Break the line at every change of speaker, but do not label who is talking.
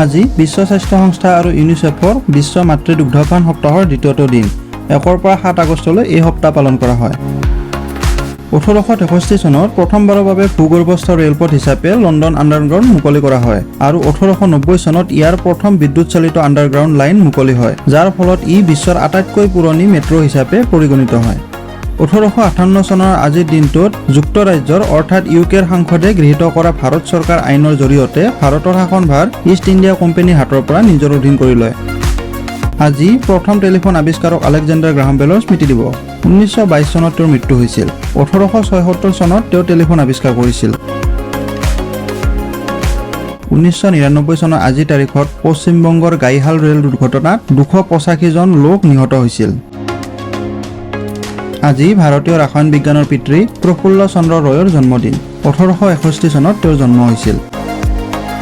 আজি বিশ্ব স্বাস্থ্য সংস্থা আৰু ইউনিচেফৰ বিশ্ব মাতৃ দুগ্ধপান সপ্তাহৰ দ্বিতীয়টো দিন 1 পৰা 7 আগষ্টলৈ এই সপ্তাহ পালন কৰা হয়। 1863 চনত প্ৰথমবাৰৰ বাবে ভূগৰ্ভস্থ ৰেলপথ হিচাপে লণ্ডন আণ্ডাৰগ্ৰাউণ্ড মুকলি কৰা হয় আৰু 1890 চনত ইয়াৰ প্ৰথম বিদ্যুৎ চালিত আণ্ডাৰগ্ৰাউণ্ড লাইন মুকলি হয়, যাৰ ফলত ই বিশ্বৰ আটাইতকৈ পুৰণি মেট্ৰ' হিচাপে পৰিগণিত হয়। 1858 চনৰ আজিৰ দিনটোত যুক্তৰাজ্যৰ অৰ্থাৎ ইউকেৰ সাংসদে গৃহীত কৰা ভাৰত চৰকাৰ আইনৰ জৰিয়তে ভাৰতৰ শাসনভাৰ ইষ্ট ইণ্ডিয়া কোম্পানীৰ হাতৰ পৰা নিজৰ অধীন কৰি লয়। আজি প্ৰথম টেলিফোন আৱিষ্কাৰক আলেকজেণ্ডাৰ গ্ৰাহাম বেলৰ স্মৃতি দিৱস। 1922 চনত তেওঁৰ মৃত্যু হৈছিল। 1876 চনত তেওঁ টেলিফোন আৱিষ্কাৰ কৰিছিল। 1999 চনৰ আজিৰ তাৰিখত পশ্চিমবংগৰ গাইহাল ৰেল দুৰ্ঘটনাত 285 জন লোক নিহত হৈছিল। আজি ভাৰতীয় ৰসায়ন বিজ্ঞানৰ পিতৃ প্ৰফুল্ল চন্দ্ৰ ৰয়ৰ জন্মদিন। 1861 চনত তেওঁৰ জন্ম হৈছিল।